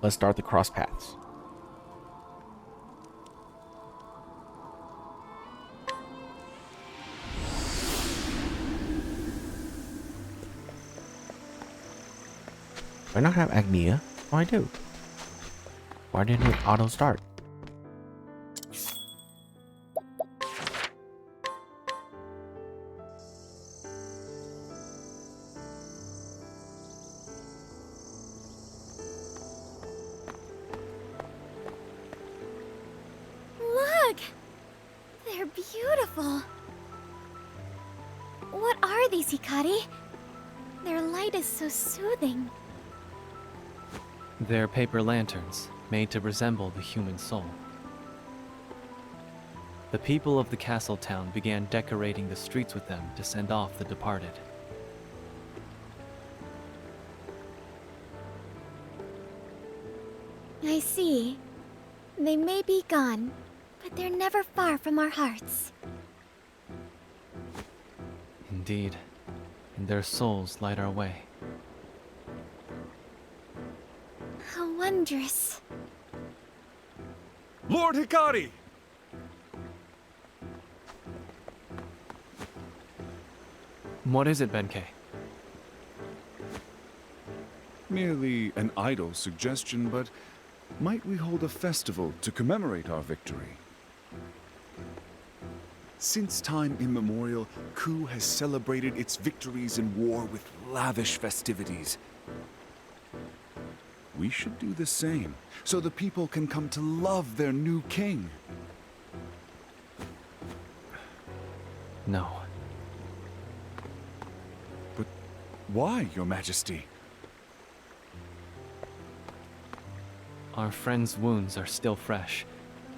Let's start the cross paths. Do I not have Agnia? Oh, I do. Why didn't it auto start? Look! They're beautiful. What are these, Hikari? Their light is so soothing. They're paper lanterns, made to resemble the human soul. The people of the castle town began decorating the streets with them to send off the departed. I see. They may be gone, but they're never far from our hearts. Indeed, and their souls light our way. How wondrous. Lord Hikari! What is it, Benkei? Merely an idle suggestion, but might we hold a festival to commemorate our victory? Since time immemorial, Ku has celebrated its victories in war with lavish festivities. We should do the same, so the people can come to love their new king. No. But why, Your Majesty? Our friends' wounds are still fresh,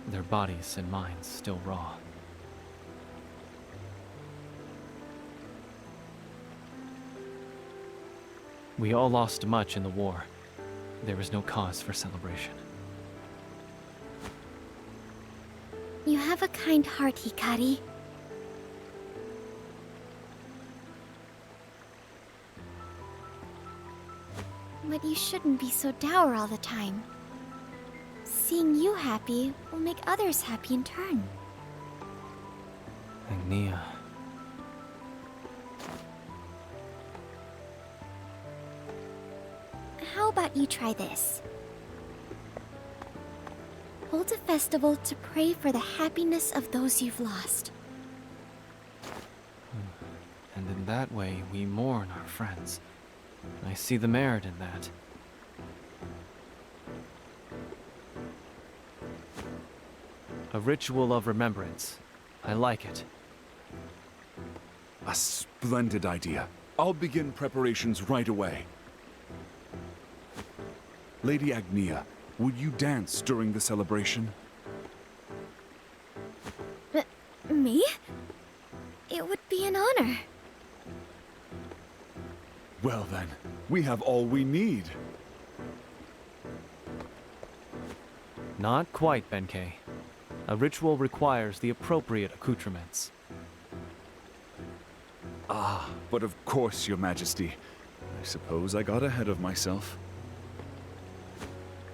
their bodies and minds still raw. We all lost much in the war. There is no cause for celebration. You have a kind heart, Hikari. But you shouldn't be so dour all the time. Seeing you happy will make others happy in turn. Agnia. How about you try this? Hold a festival to pray for the happiness of those you've lost. And in that way, we mourn our friends. I see the merit in that. A ritual of remembrance. I like it. A splendid idea. I'll begin preparations right away. Lady Agnia, would you dance during the celebration? Me? It would be an honor. Well then, we have all we need. Not quite, Benkei. A ritual requires the appropriate accoutrements. Ah, but of course, Your Majesty. I suppose I got ahead of myself.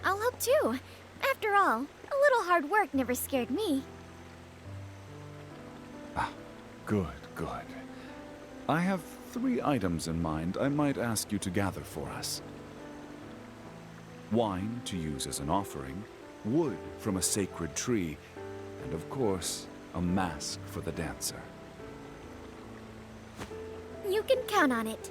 I'll help too. After all, a little hard work never scared me. Ah, good, good. I have 3 items in mind I might ask you to gather for us. Wine to use as an offering, wood from a sacred tree, and of course, a mask for the dancer. You can count on it.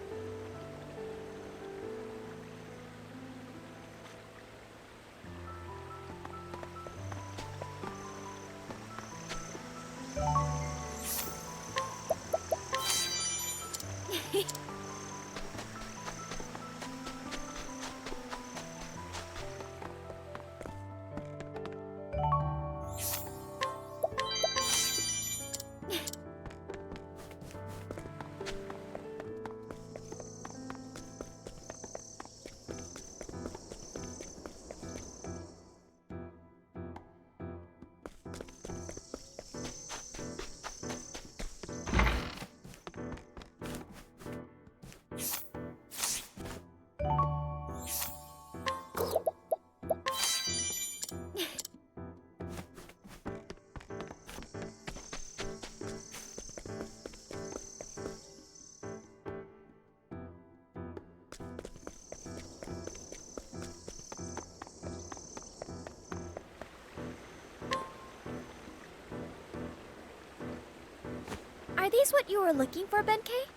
Are these what you were looking for, Benkei?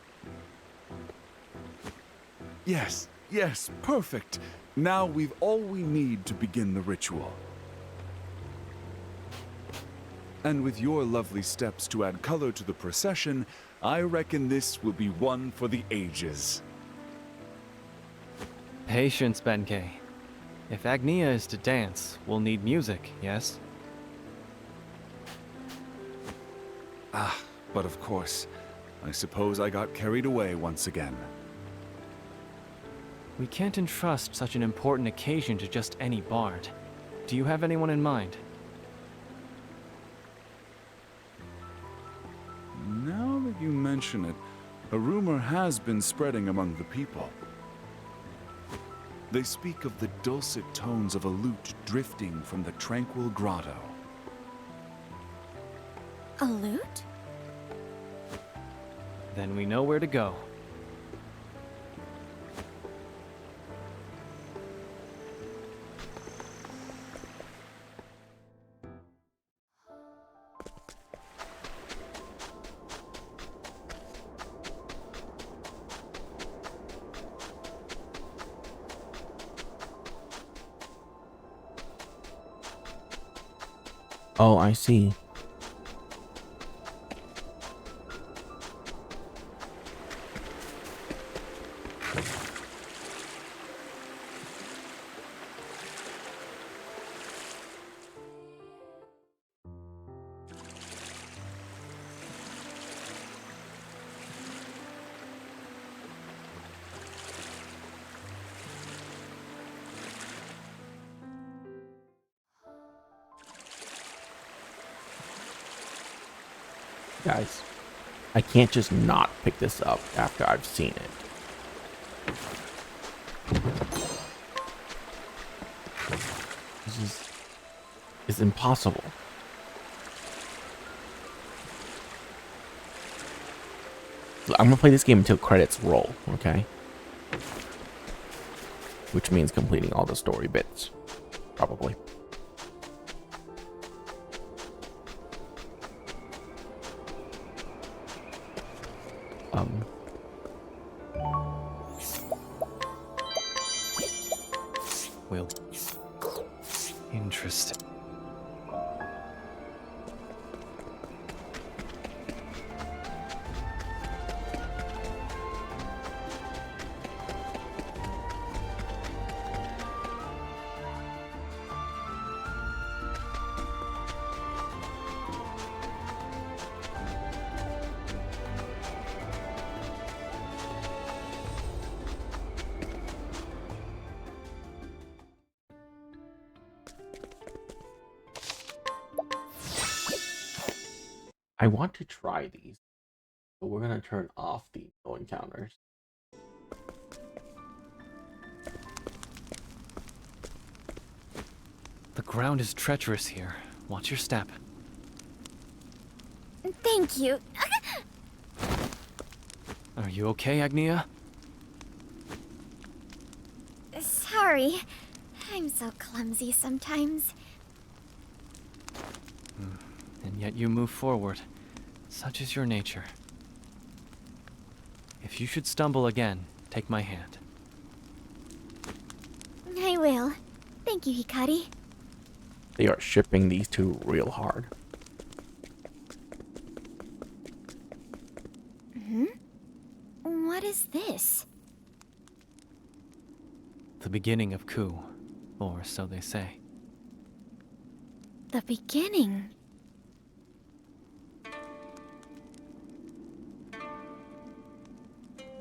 Yes, yes, perfect. Now we've all we need to begin the ritual. And with your lovely steps to add color to the procession, I reckon this will be one for the ages. Patience, Benkei. If Agnia is to dance, we'll need music, yes? Ah, but of course, I suppose I got carried away once again. We can't entrust such an important occasion to just any bard. Do you have anyone in mind? Now that you mention it, a rumor has been spreading among the people. They speak of the dulcet tones of a lute drifting from the tranquil grotto. A lute? Then we know where to go. Oh, I see. Guys, I can't just not pick this up after I've seen it. It's impossible. I'm gonna play this game until credits roll, okay? Which means completing all the story bits, probably. Well, interesting. I want to try these, but we're gonna turn off the no encounters. The ground is treacherous here. Watch your step. Thank you. Are you okay, Agnia? Sorry. I'm so clumsy sometimes. And yet you move forward. Such is your nature. If you should stumble again, take my hand. I will. Thank you, Hikari. They are shipping these two real hard. What is this? The beginning of Ku, or so they say. The beginning.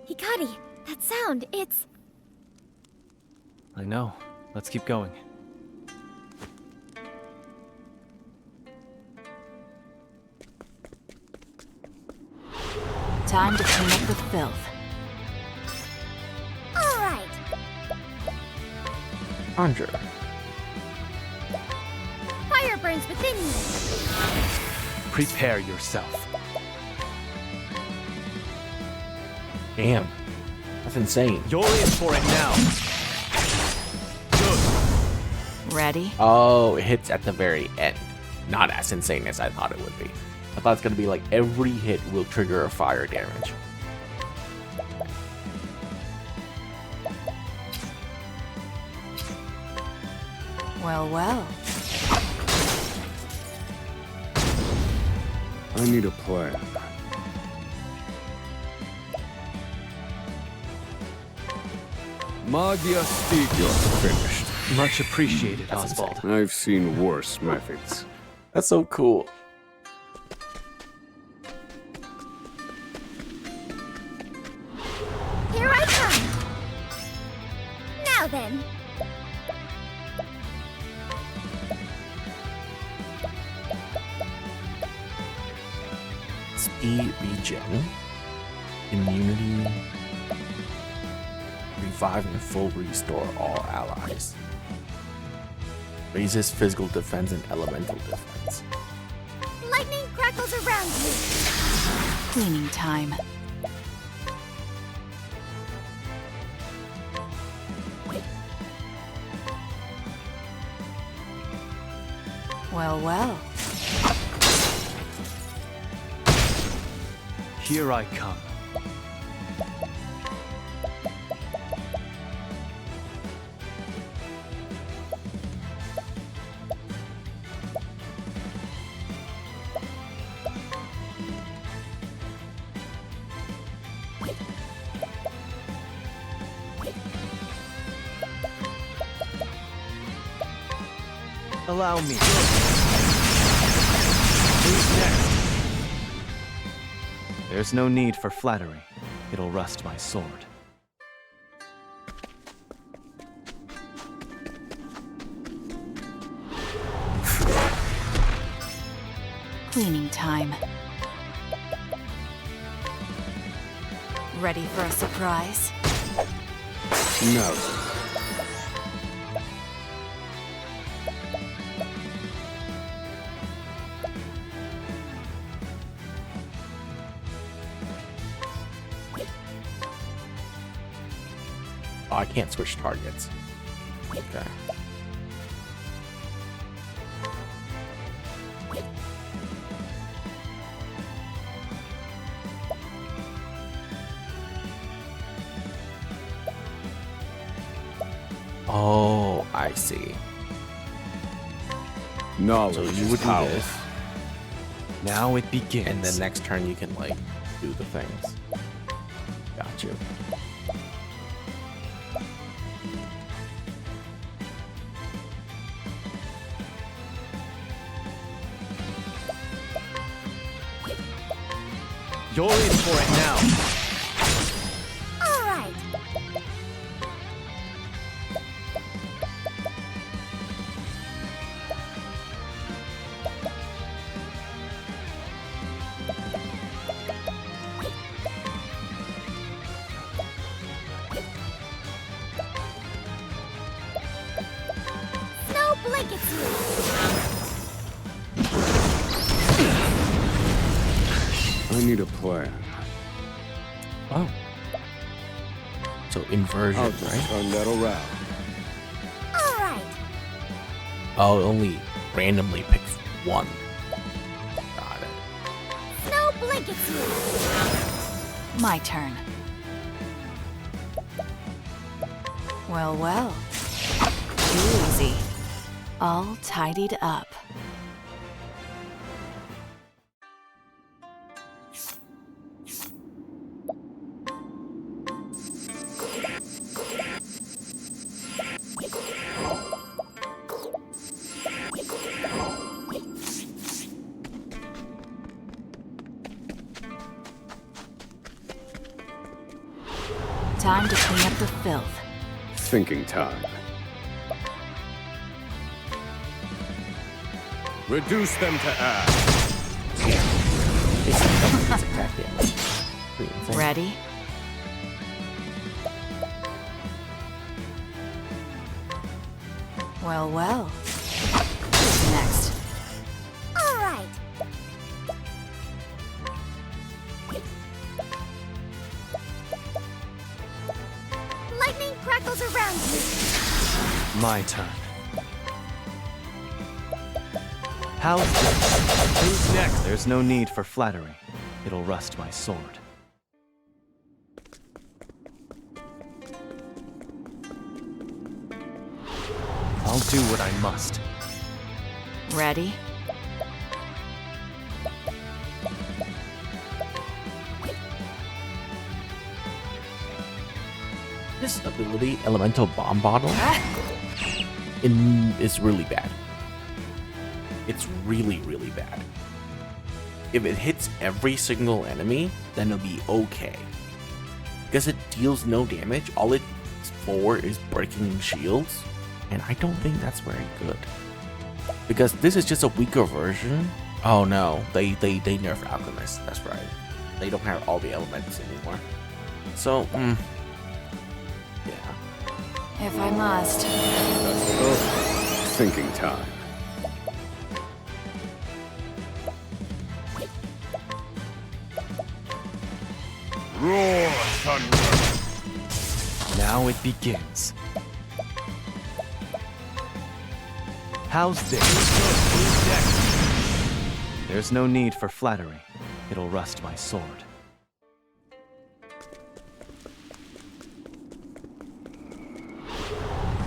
Hikari, that sound, it's... I know. Let's keep going. Time to clean up the filth. All right. Conjure. Fire burns within you. Prepare yourself. Damn. That's insane. You're in for it now. Good. Ready? Oh, it hits at the very end. Not as insane as I thought it would be. I thought it's gonna be like every hit will trigger a fire damage. Well, well. I need a plan. Magia Stigio finished. Much appreciated, Oswald. I've seen worse methods. That's so cool. Here I come! Now then! Speed regen, immunity, revive and full restore all allies. Raises physical defense and elemental defense. Lightning crackles around you! Cleaning time. Well, well. Here I come. Allow me. Who's next? There's no need for flattery. It'll rust my sword. Cleaning time. Ready for a surprise? No. Oh, I can't switch targets. Okay. Oh, I see. Knowledge So you is would do power. this, Now it begins. and then next turn you can like do the things. Got you. You're in for it now. All right! Snow blankets you! I need a plan. Oh. So inversion, I'll just right? turn that around. All right! Oh, it only randomly picks one. Got it. Snow blankets you! My turn. Well, well. Too easy. All tidied up. Time to clean up the filth. Thinking time. Reduce them to ash. It's attack damage. Pretty insane. Ready? Well, well. Who's next? All right! Lightning crackles around you! My turn. How's this? Who's next? There's no need for flattery. It'll rust my sword. I'll do what I must. Ready? This ability, Elemental Bomb Bottle, is really bad. It's really, really bad. If it hits every single enemy, then it'll be okay. Because it deals no damage, all it's for is breaking shields, and I don't think that's very good. Because this is just a weaker version. Oh no, they nerfed Alchemist, that's right. They don't have all the elements anymore. So, yeah. If I must. Thinking time. Roar, thunder! Now it begins. How's this? Who's next? There's no need for flattery. It'll rust my sword.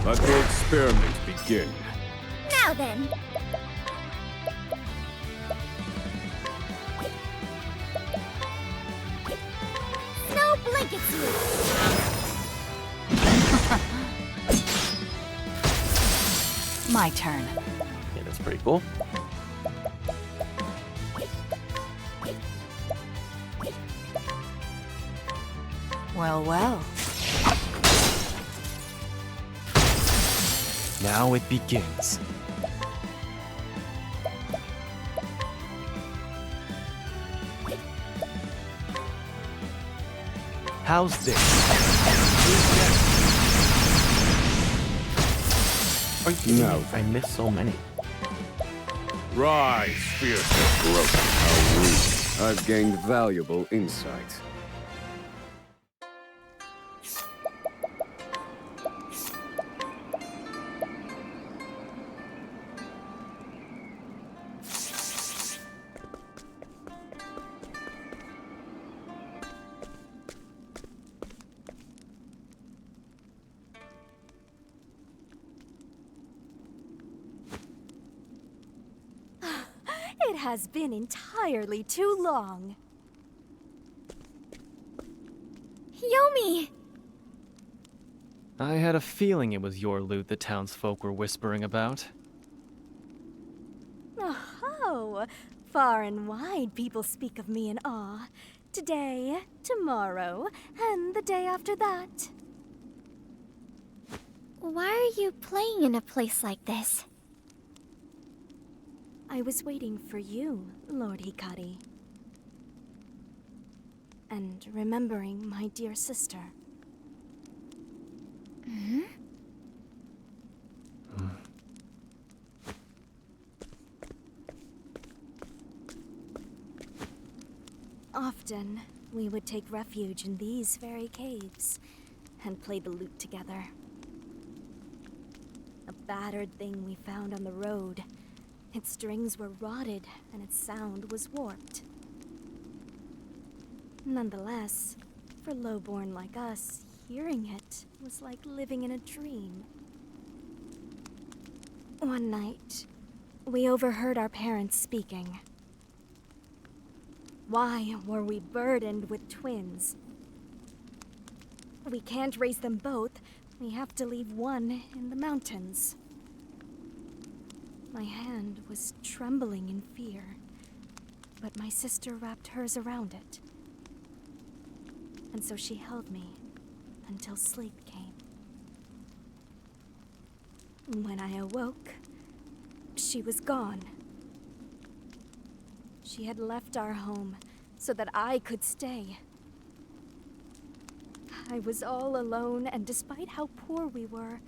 Let the experiment begin. Now then. Snow blankets you. My turn. Yeah, that's pretty cool. Well, well. Now it begins. How's this? Who's next? Are you kidding No. me? I missed so many. Rise, fierce and broken. How rude. I've gained valuable insight. It has been entirely too long. Yomi! I had a feeling it was your loot the townsfolk were whispering about. Oh, far and wide people speak of me in awe. Today, tomorrow, and the day after that. Why are you playing in a place like this? I was waiting for you, Lord Hikari. And remembering my dear sister. Often, we would take refuge in these very caves and play the lute together. A battered thing we found on the road. Its strings were rotted and its sound was warped. Nonetheless, for lowborn like us, hearing it was like living in a dream. One night, we overheard our parents speaking. Why were we burdened with twins? We can't raise them both. We have to leave one in the mountains. My hand was trembling in fear, but my sister wrapped hers around it. And so she held me until sleep came. When I awoke, she was gone. She had left our home so that I could stay. I was all alone, and despite how poor we were,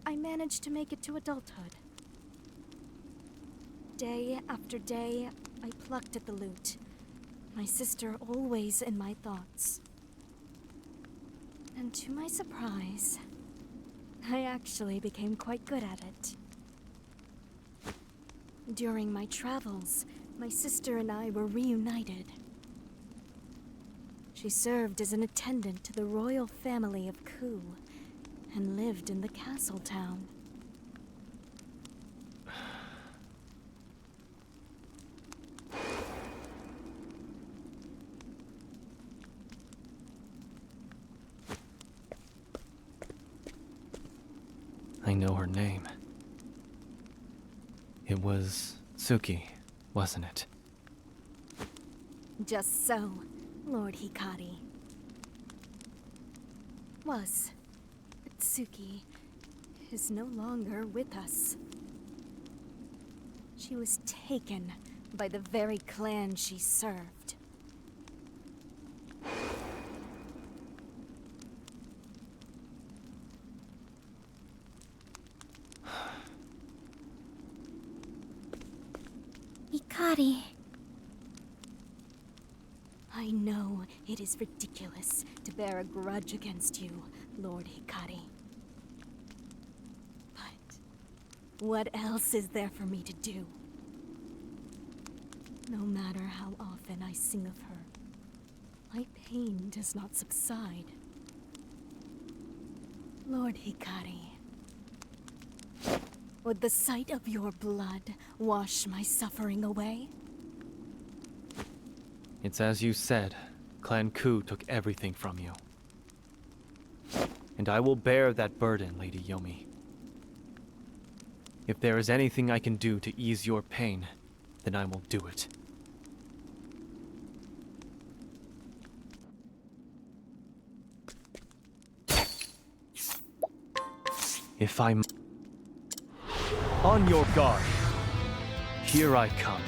I managed to make it to adulthood. Day after day, I plucked at the lute, my sister always in my thoughts. And to my surprise, I actually became quite good at it. During my travels, my sister and I were reunited. She served as an attendant to the royal family of Ku and lived in the castle town. I know her name. It was Suki, wasn't it? Just so, Lord Hikari. Was. But Suki is no longer with us. She was taken by the very clan she served. Hikari. I know it is ridiculous to bear a grudge against you, Lord Hikari. But what else is there for me to do? No matter how often I sing of her, my pain does not subside. Lord Hikari, would the sight of your blood wash my suffering away? It's as you said, Clan Ku took everything from you. And I will bear that burden, Lady Yomi. If there is anything I can do to ease your pain, then I will do it. If I'm... On your guard! Here I come.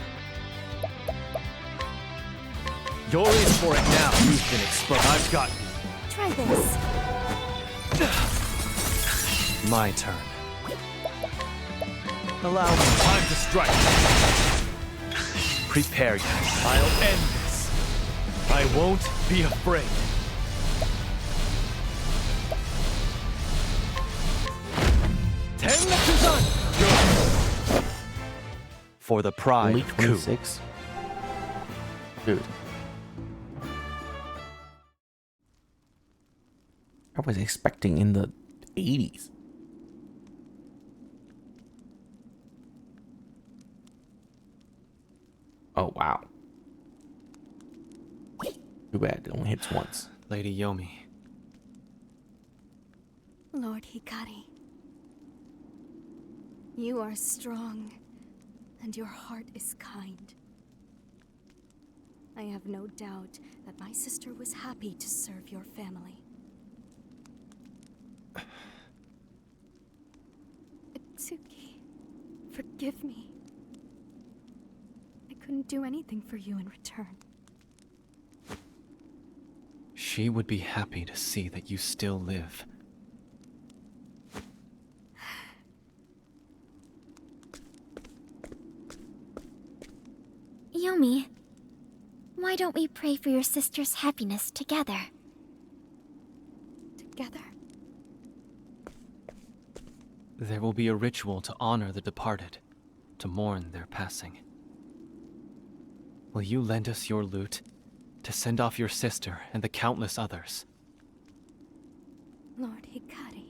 You're in for it now. You've been exposed. I've got you. Try this. My turn. Allow me time to strike. Prepare you. I'll end this. I won't be afraid. Good. For the pride Only of Ku. 26? Dude. I was expecting in the 80s. Oh, wow. Too bad, it only hits once. Lady Yomi. Lord Hikari, you are strong, and your heart is kind. I have no doubt that my sister was happy to serve your family. Itsuki, forgive me. I couldn't do anything for you in return. She would be happy to see that you still live. Yomi, why don't we pray for your sister's happiness together? Together? There will be a ritual to honor the departed, to mourn their passing. Will you lend us your lute to send off your sister and the countless others? Lord Hikari.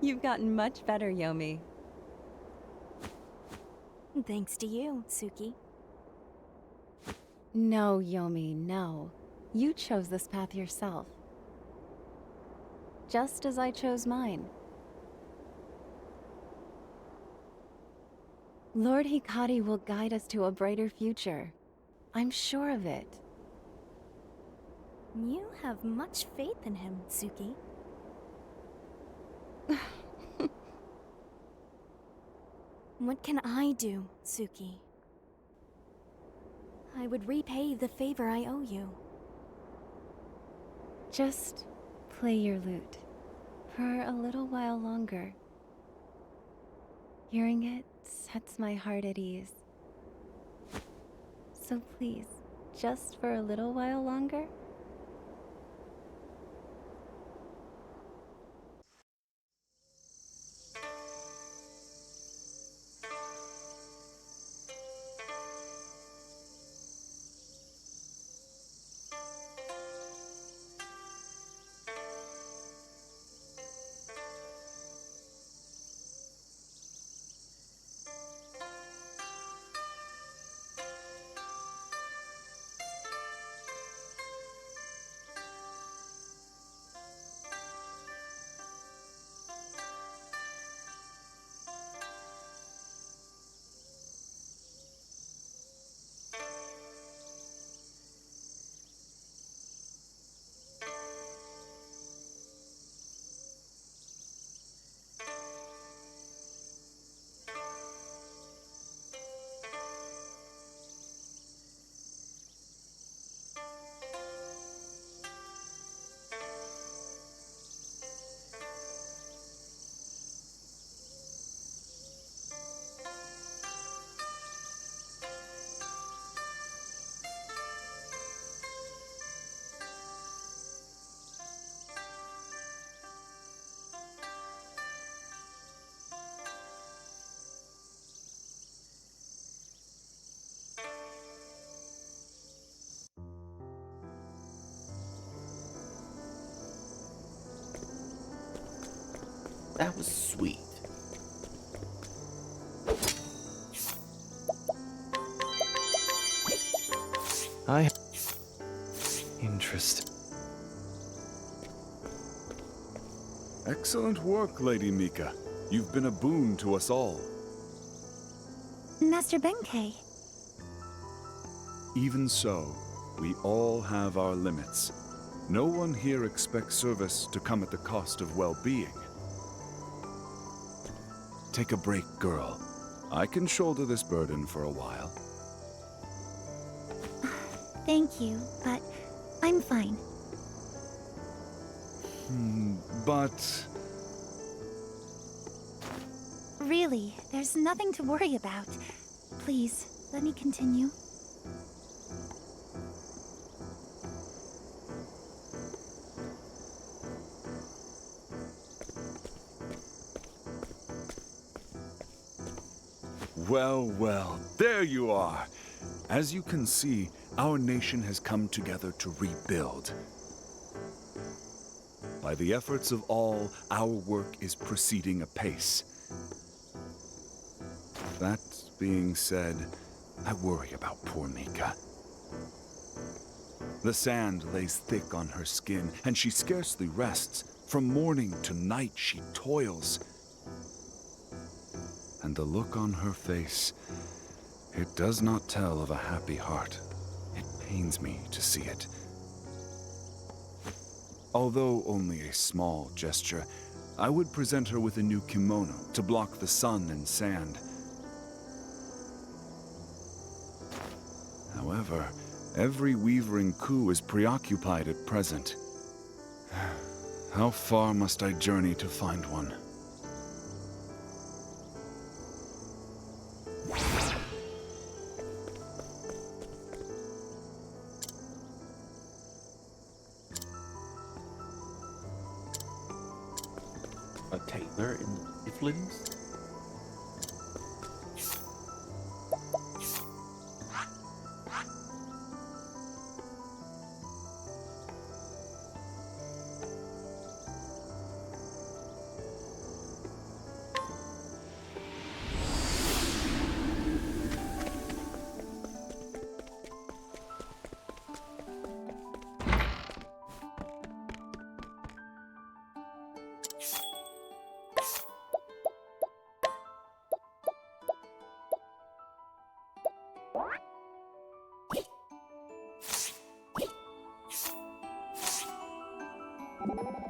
You've gotten much better, Yomi. Thanks to you, Suki. No, Yomi, no. You chose this path yourself. Just as I chose mine. Lord Hikari will guide us to a brighter future. I'm sure of it. You have much faith in him, Suki. What can I do, Suki? I would repay the favor I owe you. Just play your lute for a little while longer. Hearing it sets my heart at ease. So please, just for a little while longer? That was sweet. Interesting. Excellent work, Lady Mika. You've been a boon to us all. Master Benkei. Even so, we all have our limits. No one here expects service to come at the cost of well-being. Take a break, girl. I can shoulder this burden for a while. Thank you, but I'm fine. But... Really, there's nothing to worry about. Please, let me continue. Well, well, there you are. As you can see, our nation has come together to rebuild. By the efforts of all, our work is proceeding apace. That being said, I worry about poor Mika. The sand lays thick on her skin, and she scarcely rests. From morning to night she toils. And the look on her face, it does not tell of a happy heart. It pains me to see it. Although only a small gesture, I would present her with a new kimono to block the sun and sand. However, every weaver in Ku is preoccupied at present. How far must I journey to find one? A tailor in the Midlands? Okay.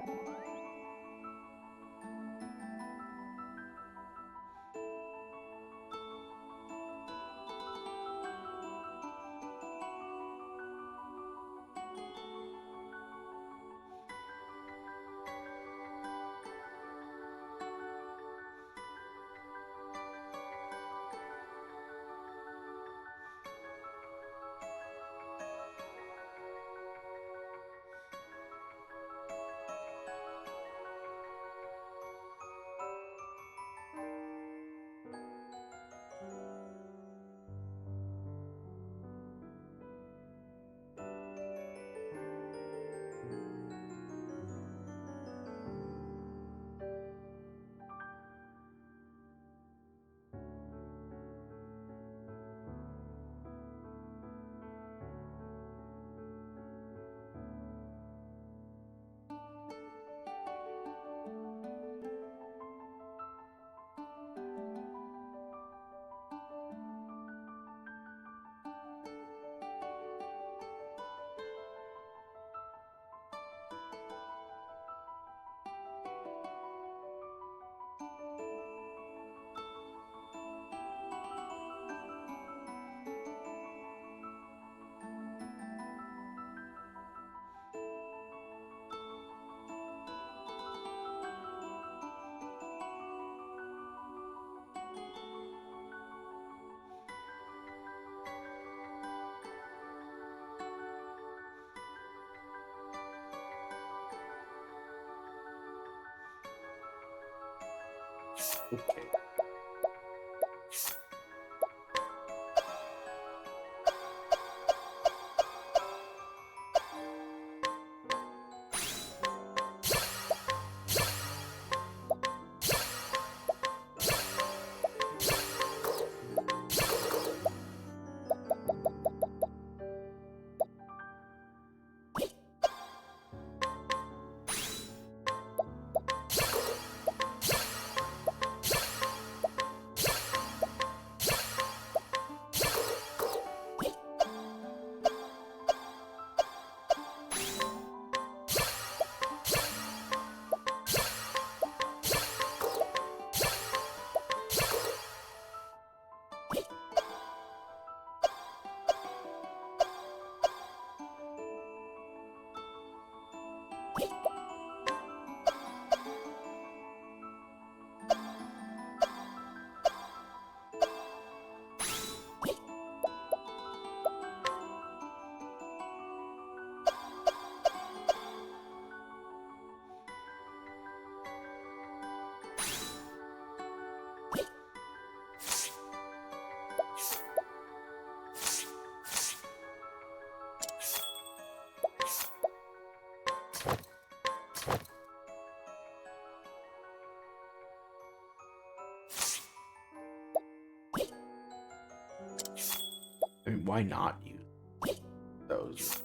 I mean, why not use those?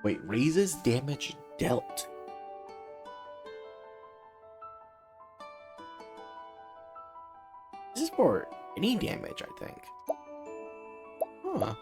Wait, raises damage dealt. This is for any damage, I think. Huh.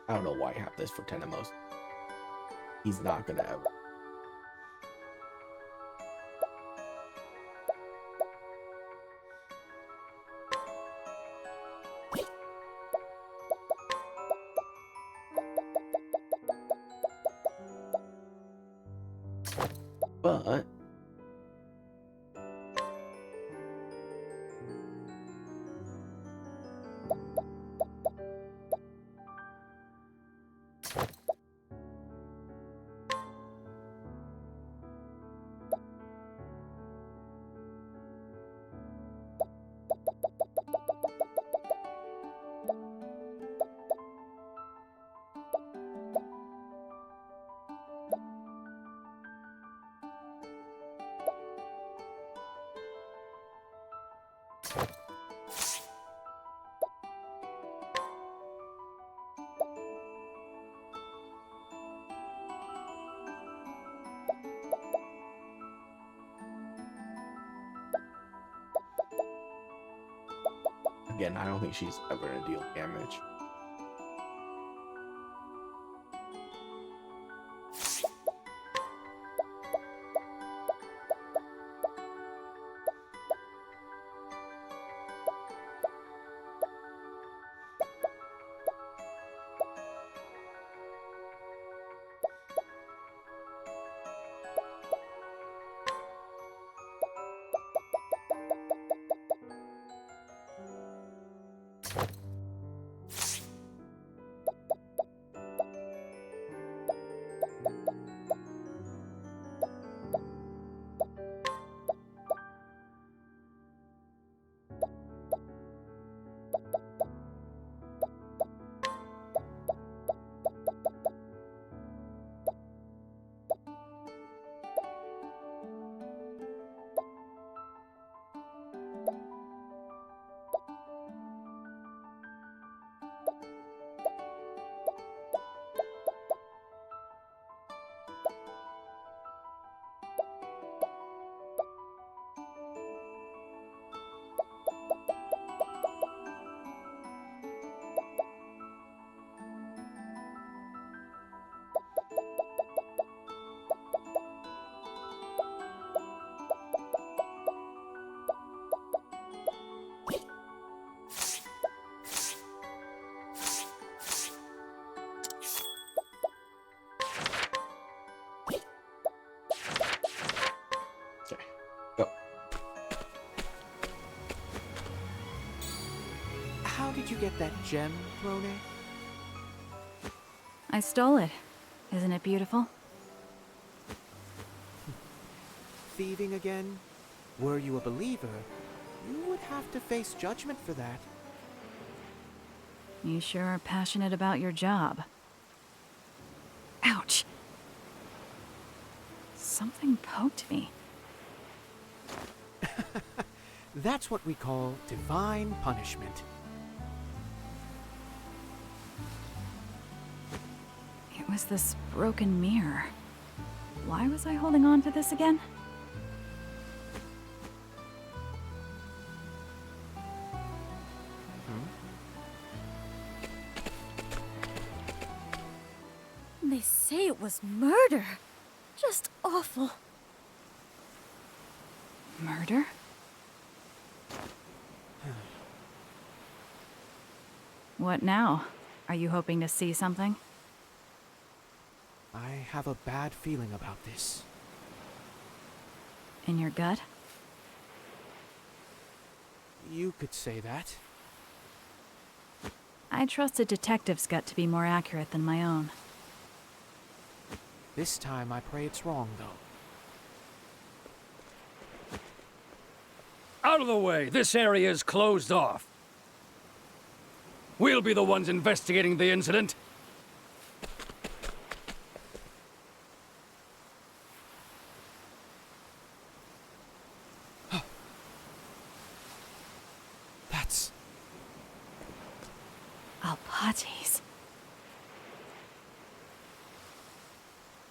I don't know why I have this for Tenemos. He's not gonna have. But again, I don't think she's ever gonna deal damage. Okay, go. How did you get that gem, Rone? I stole it. Isn't it beautiful? Thieving again? Were you a believer, you would have to face judgment for that. You sure are passionate about your job. Ouch! Something poked me. That's what we call divine punishment. It was this broken mirror. Why was I holding on to this again? They say it was murder. Just awful. Murder? What now? Are you hoping to see something? I have a bad feeling about this. In your gut? You could say that. I trust a detective's gut to be more accurate than my own. This time I pray it's wrong, though. Out of the way! This area is closed off. We'll be the ones investigating the incident. That's... Alpates.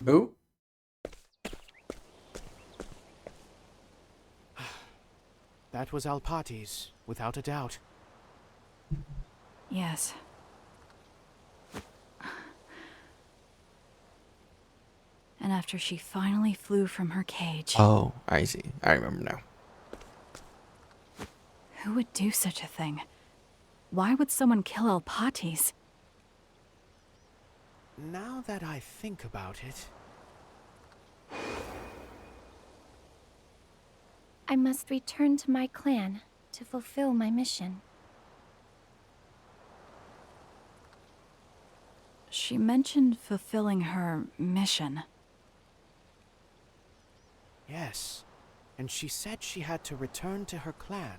Who? That was Alpates, without a doubt. Yes. And after she finally flew from her cage... Oh, I see. I remember now. Who would do such a thing? Why would someone kill Alpates? Now that I think about it... I must return to my clan to fulfill my mission. She mentioned fulfilling her mission. Yes. And she said she had to return to her clan.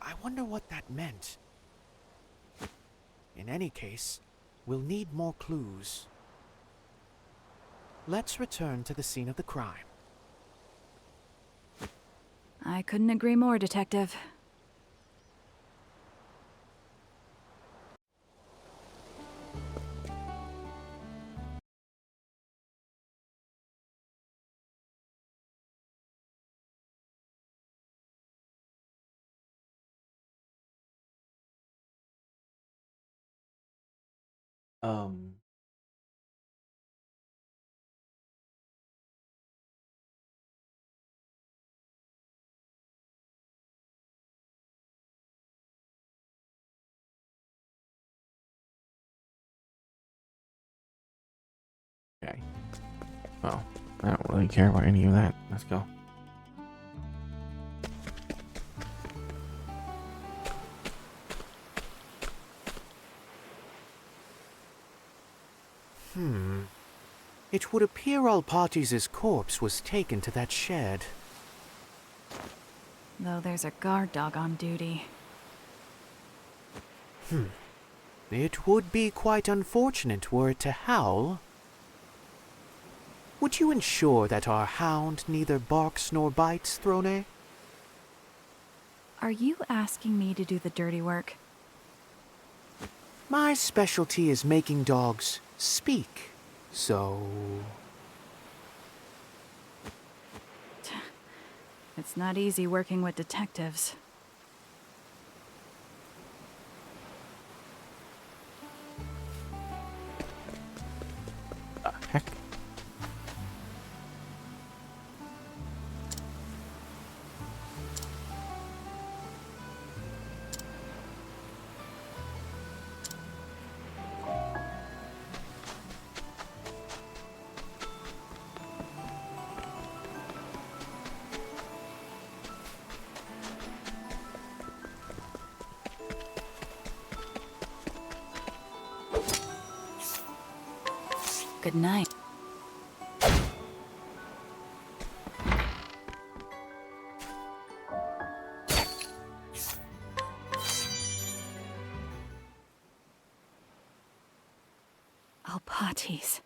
I wonder what that meant. In any case, we'll need more clues. Let's return to the scene of the crime. I couldn't agree more, Detective. Um, okay. Well, I don't really care about any of that. Let's go. It would appear Alpates' corpse was taken to that shed. Though there's a guard dog on duty. It would be quite unfortunate were it to howl. Would you ensure that our hound neither barks nor bites, Throne? Are you asking me to do the dirty work? My specialty is making dogs speak, so... It's not easy working with detectives. Heck. Good night. Alpates.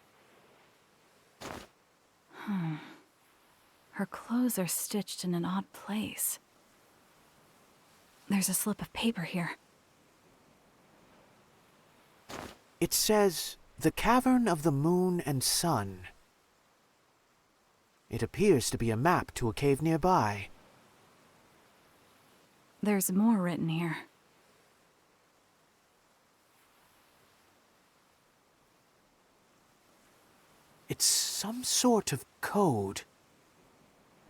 Her clothes are stitched in an odd place. There's a slip of paper here. It says, "The Cavern of the Moon and Sun." It appears to be a map to a cave nearby. There's more written here. It's some sort of code.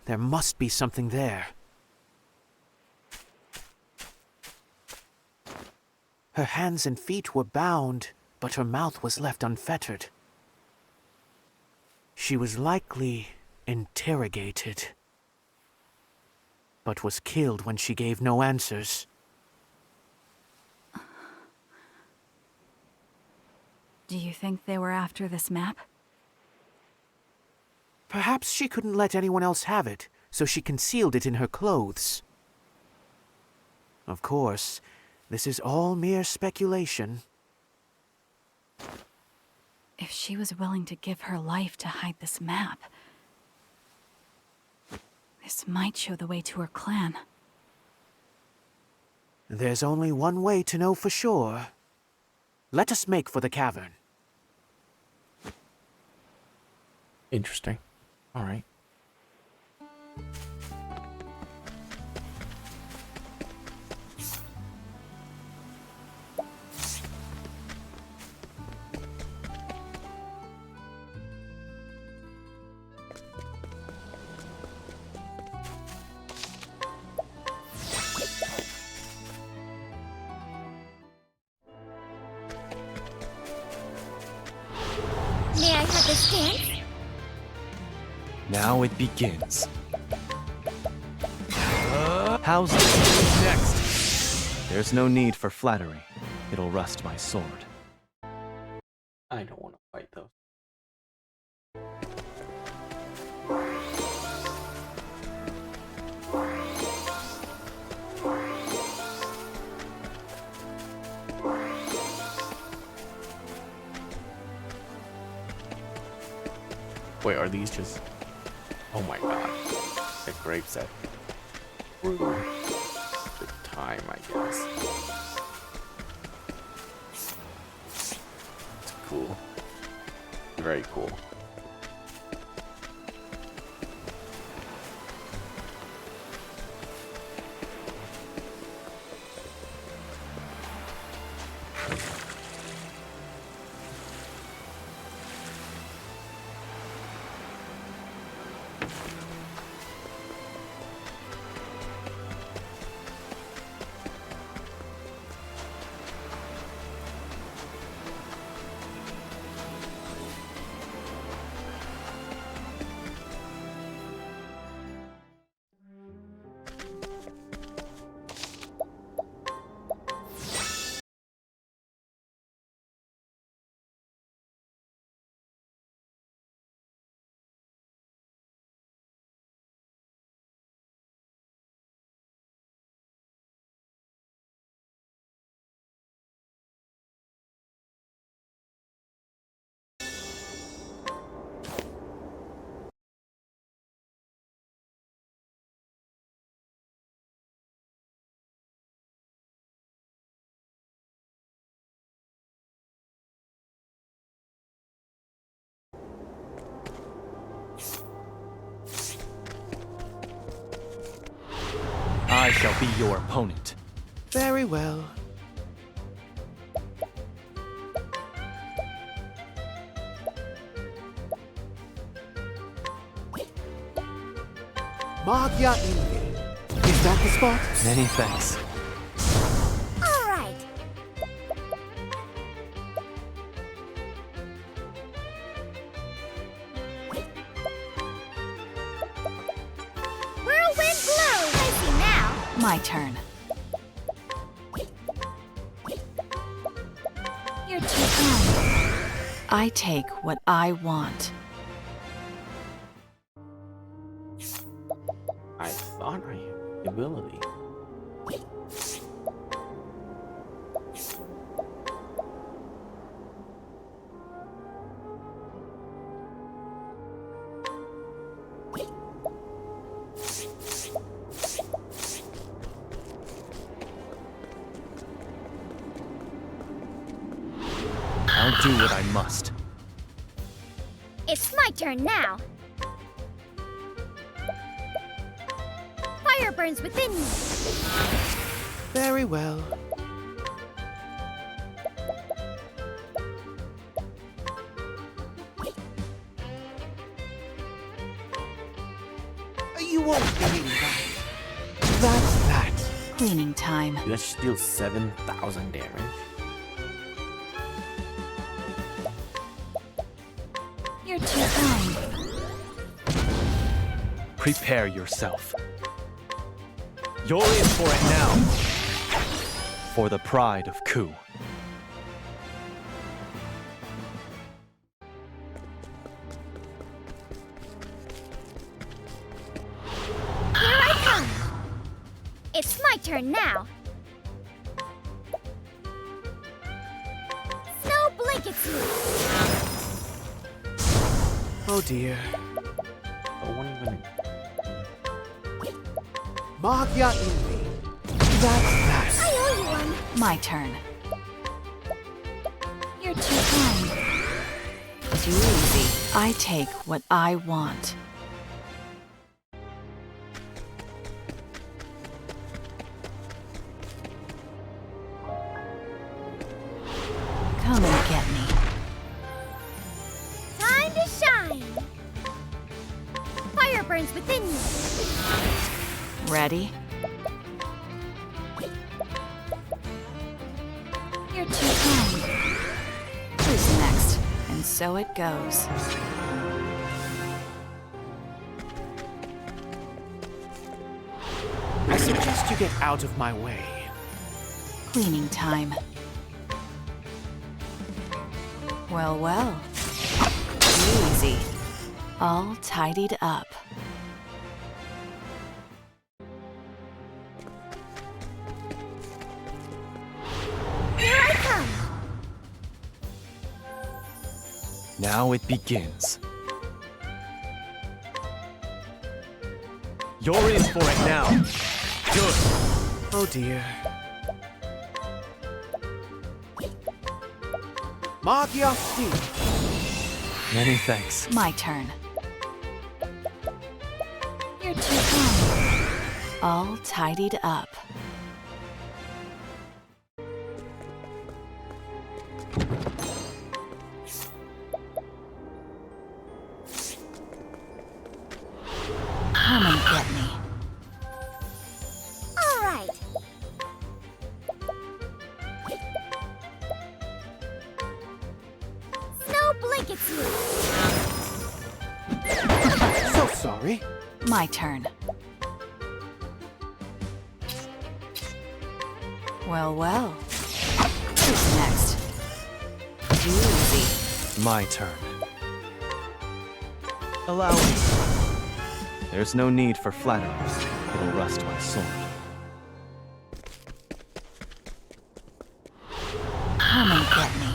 There must be something there. Her hands and feet were bound, but her mouth was left unfettered. She was likely interrogated, but was killed when she gave no answers. Do you think they were after this map? Perhaps she couldn't let anyone else have it, so she concealed it in her clothes. Of course, this is all mere speculation. If she was willing to give her life to hide this map, this might show the way to her clan. There's only one way to know for sure. Let us make for the cavern. Interesting. All right. May I have this dance? Now it begins. How's this next? There's no need for flattery. It'll rust my sword. I don't want to fight those. Wait, are these just... Oh my god. The grape set. Through the time, I guess. It's cool. Very cool. I shall be your opponent. Very well. Magya Invi. Is that the spot? Many thanks. All right. Whirlwind blow! I see now. My turn. You're too kind. I take what I want. I thought I had the ability. I'll do what I must. It's my turn now. Fire burns within me. Very well. You won't believe that. That's that. Cleaning time. That just deals 7,000 damage. You're too kind. Prepare yourself. You're in for it now. For the pride of Ku. Here I come. It's my turn now. Snow blankets you. Oh dear. I won't even. Magya Invi. That's that. I owe you one. My turn. You're too kind. Too easy. I take what I want. Come and get me. Time to shine. Fire burns within you. Ready? You're too kind. Who's next? And so it goes. I suggest you get out of my way. Cleaning time. Well, well. Easy. All tidied up. Here I come. Now it begins. You're in for it now. Good. Oh dear. Magya Steel. Many thanks. My turn. You're too kind. All tidied up. Come and get me. All right. Snow blankets you. So sorry. My turn. Well, well. Who's next? Too easy. My turn. Allow me. There's no need for flattery. It'll rust my sword. Come and get me.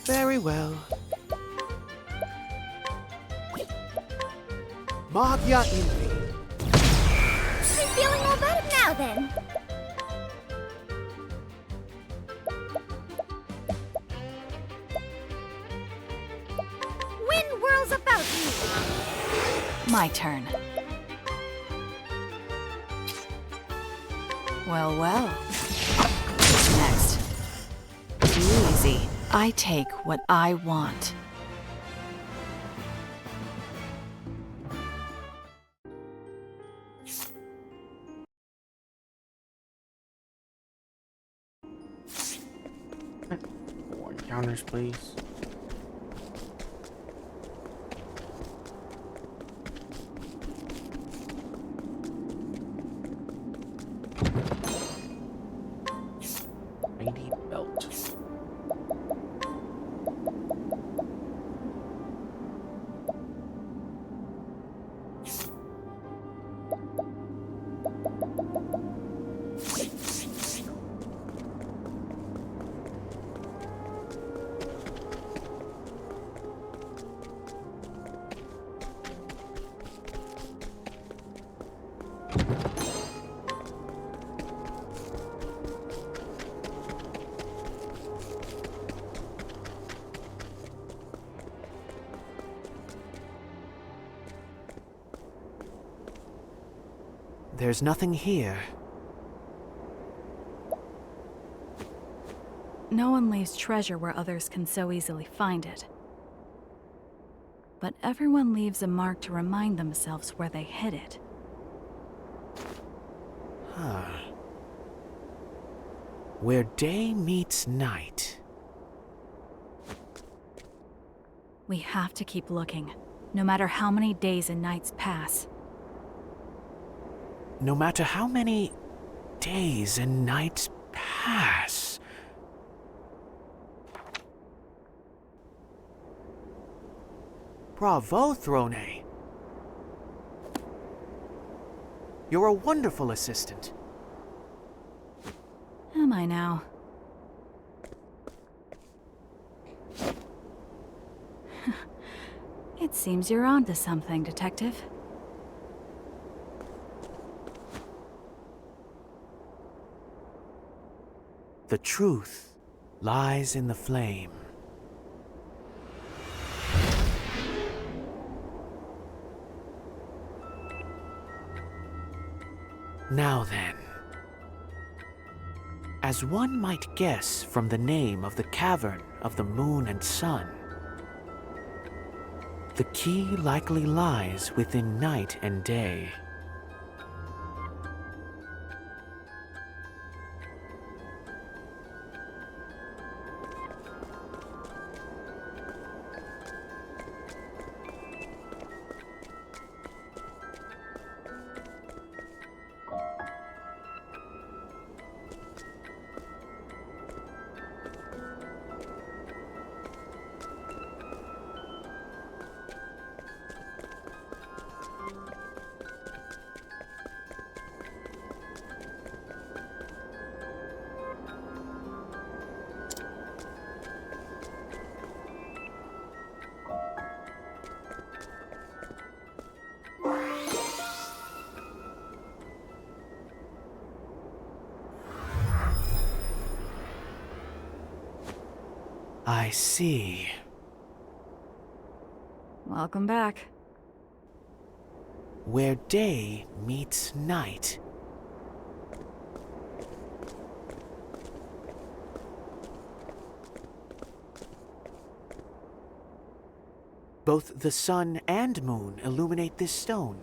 Very well. Magya Invi. I'm feeling all better now then. Wind whirls about you. My turn. Well, well. What's next? Too easy. I take what I want. More encounters, please. Mighty belt. There's nothing here. No one leaves treasure where others can so easily find it. But everyone leaves a mark to remind themselves where they hid it. Huh. Where day meets night. We have to keep looking, no matter how many days and nights pass. No matter how many days and nights pass. Bravo, Throne. You're a wonderful assistant. Am I now? It seems you're onto something, Detective. The truth lies in the flame. Now then, as one might guess from the name of the Cavern of the Moon and Sun, the key likely lies within night and day. I see. Welcome back. Where day meets night. Both the sun and moon illuminate this stone.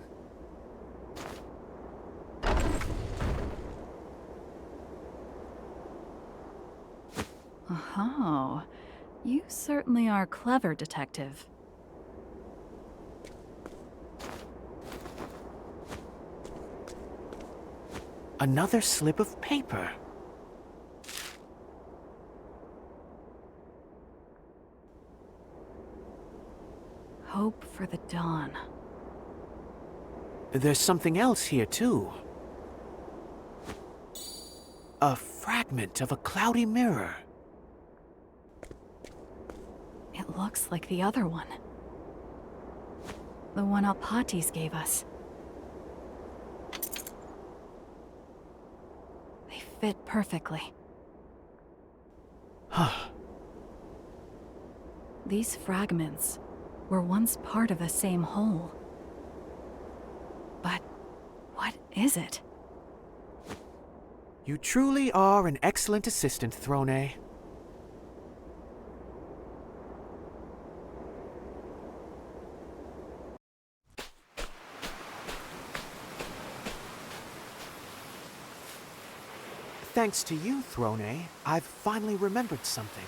Oh, you certainly are clever, Detective. Another slip of paper. Hope for the dawn. There's something else here, too. A fragment of a cloudy mirror. It looks like the other one. The one Alpatis gave us. They fit perfectly. Huh. These fragments were once part of the same whole. But what is it? You truly are an excellent assistant, Throne. Thanks to you, Throne, I've finally remembered something.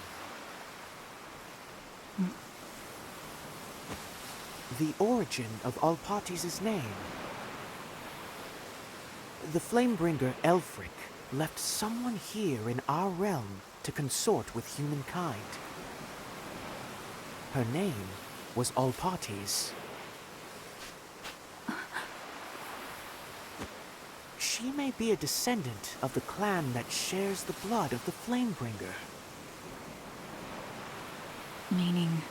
The origin of Alpatis' name. The Flamebringer Elfric left someone here in our realm to consort with humankind. Her name was Alpatis. She may be a descendant of the clan that shares the blood of the Flamebringer. Meaning,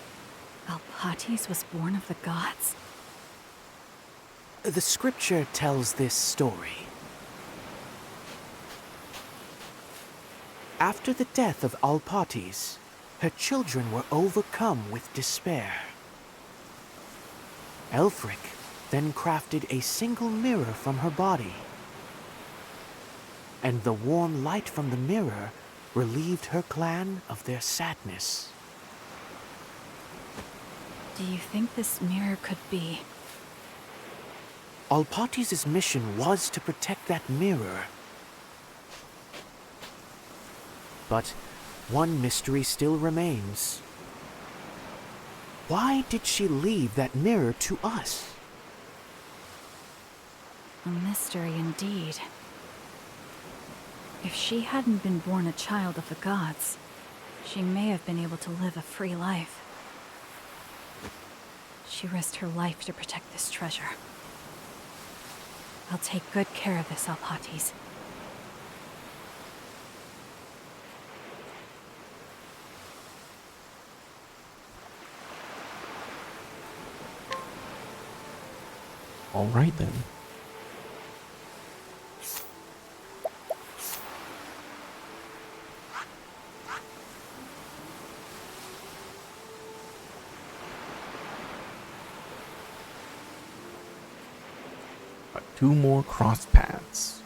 Alpatis was born of the gods? The scripture tells this story. After the death of Alpatis, her children were overcome with despair. Elfric then crafted a single mirror from her body, and the warm light from the mirror relieved her clan of their sadness. Do you think this mirror could be? Alpatis' mission was to protect that mirror. But one mystery still remains. Why did she leave that mirror to us? A mystery indeed. If she hadn't been born a child of the gods, she may have been able to live a free life. She risked her life to protect this treasure. I'll take good care of this, Alpatis. All right then. Two more cross paths.